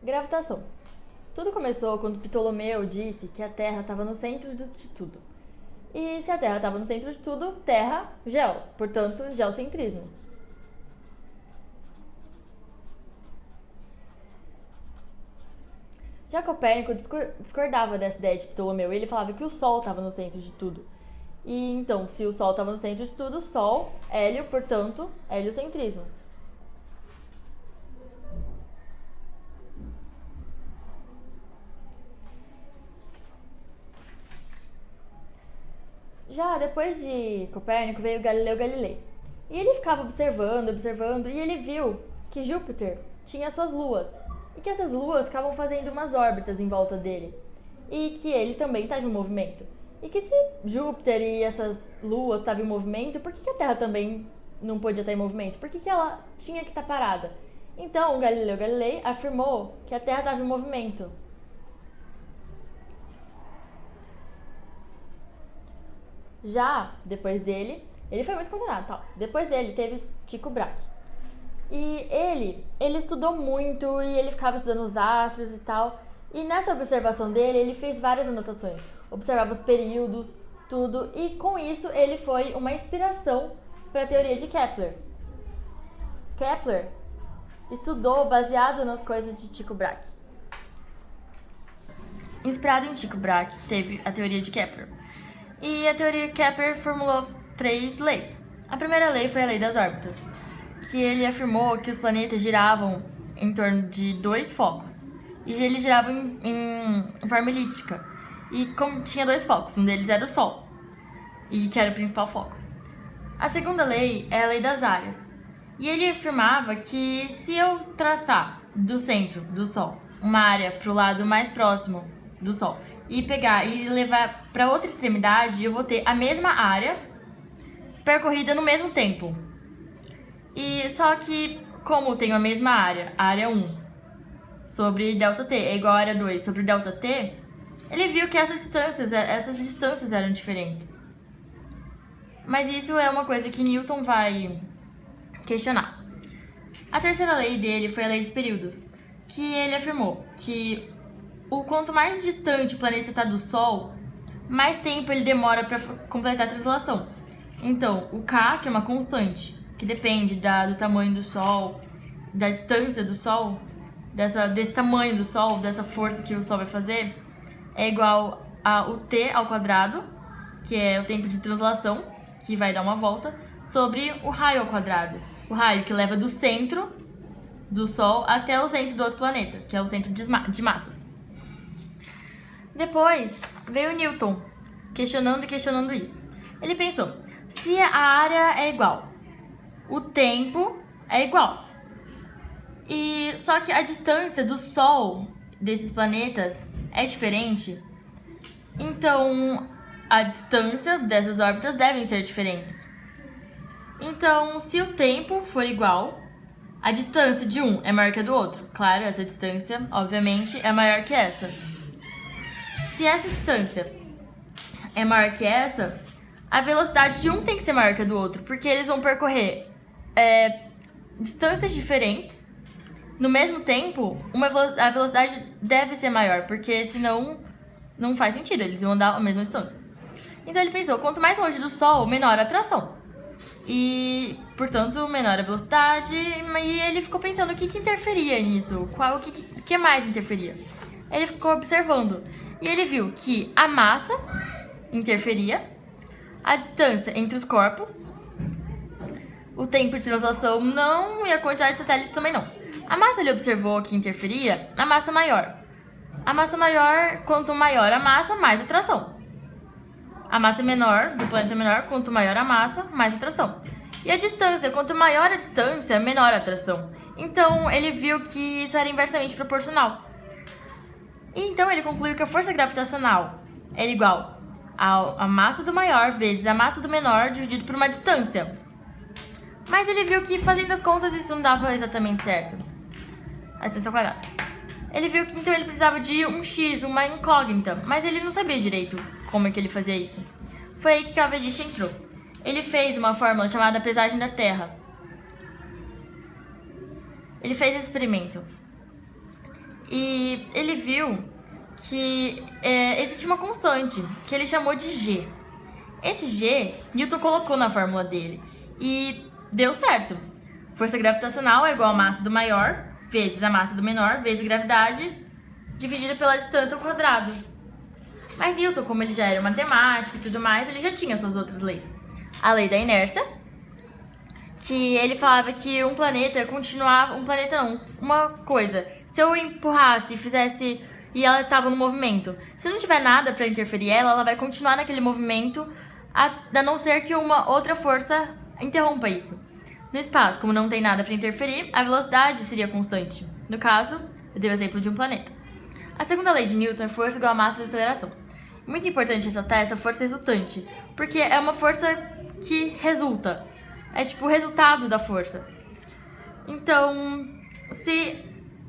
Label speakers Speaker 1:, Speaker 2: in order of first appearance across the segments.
Speaker 1: Gravitação. Tudo começou quando Ptolomeu disse que a Terra estava no centro de tudo. E se a Terra estava no centro de tudo, Terra, gel, portanto, geocentrismo. Já Copérnico discordava dessa ideia de Ptolomeu. Ele falava que o Sol estava no centro de tudo. E então, se o Sol estava no centro de tudo, Sol, hélio, portanto, heliocentrismo. Já depois de Copérnico veio Galileu Galilei. E ele ficava observando, e ele viu que Júpiter tinha suas luas. E que essas luas ficavam fazendo umas órbitas em volta dele. E que ele também estava em movimento. E que se Júpiter e essas luas estavam em movimento, por que a Terra também não podia estar em movimento? Por que ela tinha que estar parada? Então, Galileu Galilei afirmou que a Terra estava em movimento. Já depois dele, ele foi muito condenado, tal. Depois dele teve Tycho Brahe. E ele estudou muito e ele ficava estudando os astros e tal. E nessa observação dele, ele fez várias anotações. Observava os períodos, tudo. E com isso, ele foi uma inspiração para a teoria de Kepler. Kepler estudou baseado nas coisas de Tycho Brahe. Inspirado em Tycho Brahe, teve a teoria de Kepler. E a teoria de Kepler formulou 3 leis. A primeira lei foi a lei das órbitas, que ele afirmou que os planetas giravam em torno de 2 focos. E eles giravam em forma elíptica. E como tinha 2 focos, um deles era o Sol, e que era o principal foco. A segunda lei é a lei das áreas. E ele afirmava que se eu traçar do centro do Sol uma área para o lado mais próximo do Sol e pegar e levar para outra extremidade, eu vou ter a mesma área percorrida no mesmo tempo. E só que, como tenho a mesma área, a área 1 sobre ΔT é igual a área 2 sobre ΔT, ele viu que essas distâncias eram diferentes. Mas isso é uma coisa que Newton vai questionar. A terceira lei dele foi a lei dos períodos, que ele afirmou que o quanto mais distante o planeta está do Sol, mais tempo ele demora para completar a translação. Então, o K, que é uma constante, que depende do tamanho do Sol, da distância do Sol, desse tamanho do Sol, dessa força que o Sol vai fazer, é igual ao T ao quadrado, que é o tempo de translação, que vai dar uma volta, sobre o raio ao quadrado. O raio que leva do centro do Sol até o centro do outro planeta, que é o centro de massas. Depois veio Newton, questionando isso. Ele pensou, se a área é igual, o tempo é igual. E só que a distância do Sol desses planetas é diferente. Então, a distância dessas órbitas devem ser diferentes. Então, se o tempo for igual, a distância de um é maior que a do outro. Claro, essa distância, obviamente, é maior que essa. Se essa distância é maior que essa, a velocidade de um tem que ser maior que a do outro, porque eles vão percorrer distâncias diferentes no mesmo tempo. A velocidade deve ser maior, porque senão não faz sentido, eles vão andar a mesma distância. Então ele pensou, quanto mais longe do Sol, menor a atração. E, portanto, menor a velocidade. E ele ficou pensando o que interferia nisso, o que mais interferia. Ele ficou observando e ele viu que a massa interferia, a distância entre os corpos, o tempo de translação não e a quantidade de satélites também não. A massa ele observou que interferia na massa maior. A massa maior, quanto maior a massa, mais atração. A massa menor, do planeta menor, quanto maior a massa, mais atração. E a distância, quanto maior a distância, menor a atração. Então, ele viu que isso era inversamente proporcional. E então, ele concluiu que a força gravitacional era igual a massa do maior vezes a massa do menor dividido por uma distância. Mas ele viu que, fazendo as contas, isso não dava exatamente certo. A distância ao quadrado. Ele viu que então ele precisava de um x, uma incógnita, mas ele não sabia direito como é que ele fazia isso. Foi aí que Cavendish entrou. Ele fez uma fórmula chamada pesagem da Terra. Ele fez esse experimento. E ele viu que existe uma constante, que ele chamou de G. Esse G, Newton colocou na fórmula dele e deu certo. Força gravitacional é igual a massa do maior vezes a massa do menor vezes a gravidade dividida pela distância ao quadrado. Mas Newton, como ele já era matemático e tudo mais, ele já tinha suas outras leis. A lei da inércia, que ele falava que um planeta continuava... Um planeta não, uma coisa. Se eu empurrasse e fizesse... E ela estava no movimento. Se não tiver nada para interferir ela vai continuar naquele movimento, a não ser que uma outra força interrompa isso. No espaço, como não tem nada para interferir, a velocidade seria constante. No caso, eu dei o exemplo de um planeta. A segunda lei de Newton é força igual a massa vezes aceleração. Muito importante ressaltar essa força resultante, porque é uma força que resulta. É tipo o resultado da força. Então,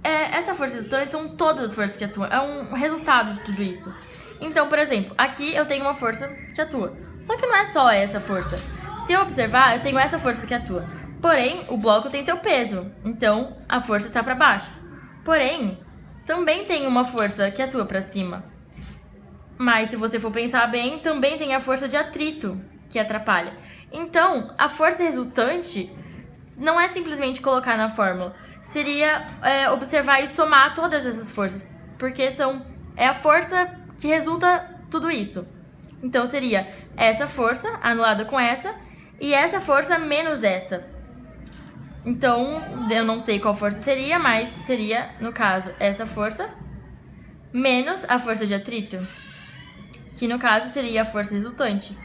Speaker 1: essa força resultante são todas as forças que atuam. É um resultado de tudo isso. Então, por exemplo, aqui eu tenho uma força que atua. Só que não é só essa força. Se eu observar, eu tenho essa força que atua. Porém, o bloco tem seu peso. Então, a força está para baixo. Porém, também tem uma força que atua para cima. Mas, se você for pensar bem, também tem a força de atrito, que atrapalha. Então, a força resultante não é simplesmente colocar na fórmula. Seria observar e somar todas essas forças. Porque é a força que resulta tudo isso. Então, seria essa força anulada com essa e essa força menos essa. Então, eu não sei qual força seria, mas seria, no caso, essa força menos a força de atrito, que no caso seria a força resultante.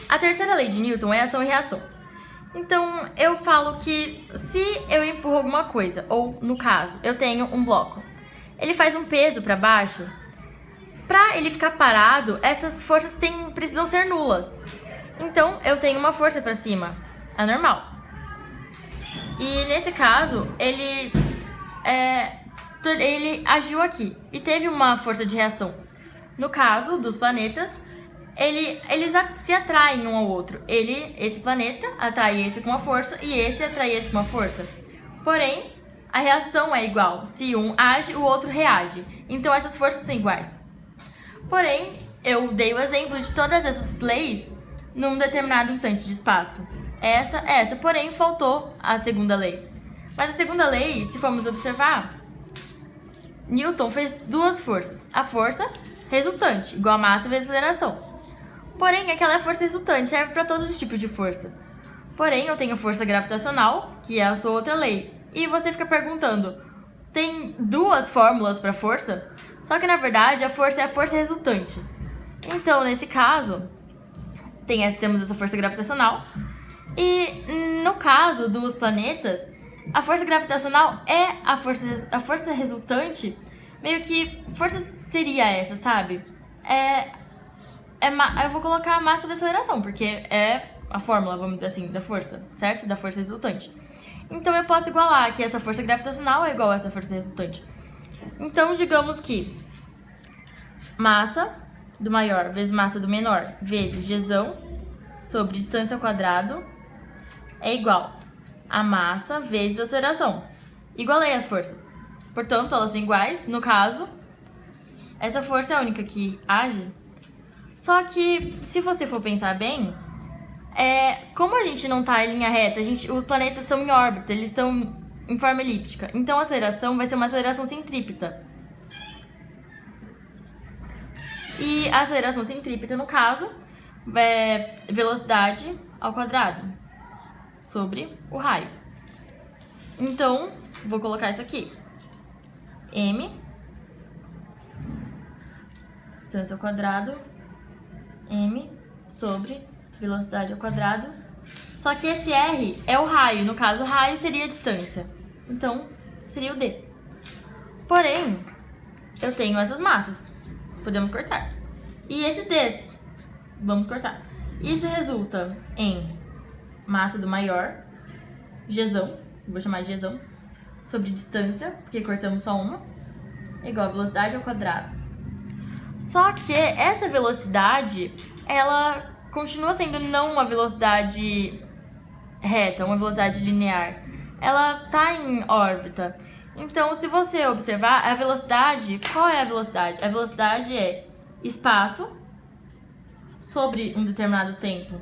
Speaker 1: A terceira lei de Newton é ação e reação. Então, eu falo que se eu empurro alguma coisa, ou no caso, eu tenho um bloco, ele faz um peso para baixo, para ele ficar parado, essas forças precisam ser nulas. Então, eu tenho uma força para cima, a normal. E nesse caso, ele agiu aqui e teve uma força de reação. No caso dos planetas, eles se atraem um ao outro. Esse planeta atrai esse com uma força e esse atrai esse com uma força. Porém, a reação é igual. Se um age, o outro reage. Então, essas forças são iguais. Porém, eu dei o exemplo de todas essas leis num determinado instante de espaço. Essa, porém, faltou a segunda lei. Mas a segunda lei, se formos observar, Newton fez duas forças. A força resultante, igual a massa vezes a aceleração. Porém, aquela força resultante serve para todos os tipos de força. Porém, eu tenho força gravitacional, que é a sua outra lei. E você fica perguntando, tem duas fórmulas para força? Só que, na verdade, a força é a força resultante. Então, nesse caso, temos essa força gravitacional. E, no caso dos planetas, a força gravitacional é a força resultante. Meio que força seria essa, sabe? Eu vou colocar a massa da aceleração, porque é a fórmula, vamos dizer assim, da força, certo? Da força resultante. Então, eu posso igualar que essa força gravitacional é igual a essa força resultante. Então, digamos que massa do maior vezes massa do menor vezes Gzão sobre distância ao quadrado é igual a massa vezes a aceleração. Igualei as forças. Portanto, elas são iguais. No caso, essa força é a única que age. Só que, se você for pensar bem, como a gente não está em linha reta, os planetas estão em órbita, eles estão em forma elíptica. Então, a aceleração vai ser uma aceleração centrípeta. E a aceleração centrípeta, no caso, é velocidade ao quadrado sobre o raio. Então, vou colocar isso aqui. M, distância ao quadrado, M sobre velocidade ao quadrado. Só que esse R é o raio. No caso, o raio seria a distância. Então, seria o D. Porém, eu tenho essas massas. Podemos cortar. E esse Ds, vamos cortar. Isso resulta em massa do maior, Gzão, vou chamar de Gzão, sobre distância, porque cortamos só uma, igual a velocidade ao quadrado. Só que essa velocidade, ela continua sendo não uma velocidade reta, uma velocidade linear. Ela está em órbita. Então, se você observar, a velocidade... Qual é a velocidade? A velocidade é espaço sobre um determinado tempo.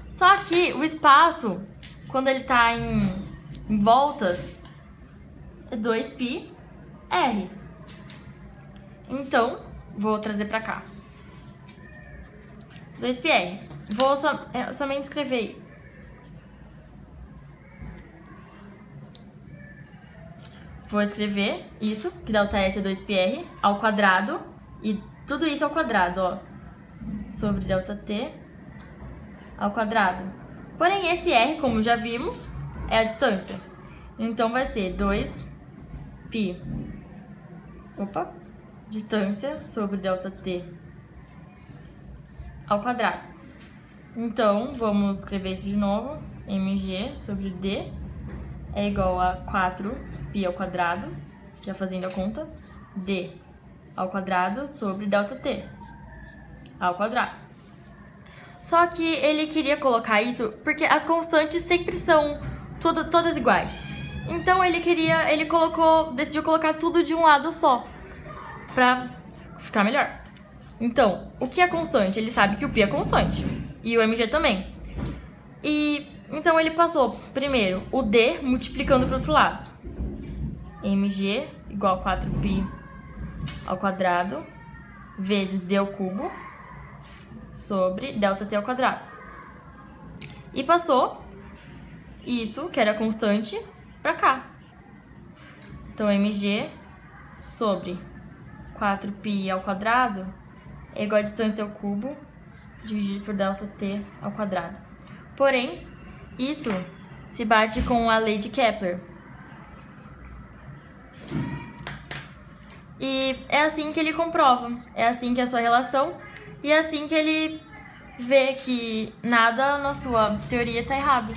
Speaker 1: Só que o espaço, quando ele tá em voltas, é 2πr. Então, vou trazer pra cá. 2πr. Vou somente escrever isso. Vou escrever isso, que delta S é 2πr, ao quadrado. E tudo isso ao quadrado, ó. Sobre delta T ao quadrado. Porém, esse R, como já vimos, é a distância. Então, vai ser 2π. Distância sobre delta T ao quadrado. Então, vamos escrever isso de novo. mg sobre d é igual a 4π ao quadrado, já fazendo a conta, d ao quadrado sobre delta t ao quadrado. Só que ele queria colocar isso porque as constantes sempre são todas iguais. Então ele decidiu colocar tudo de um lado só, pra ficar melhor. Então, o que é constante? Ele sabe que o π é constante, e o mg também. Então ele passou, primeiro, o d multiplicando para o outro lado. mg igual a 4π ao quadrado vezes d ao cubo sobre delta t ao quadrado. E passou isso, que era constante, para cá. Então, mg sobre 4π ao quadrado é igual a distância ao cubo dividido por delta t ao quadrado. Porém, isso se bate com a lei de Kepler. E é assim que ele comprova, é assim que é a sua relação, e é assim que ele vê que nada na sua teoria está errado.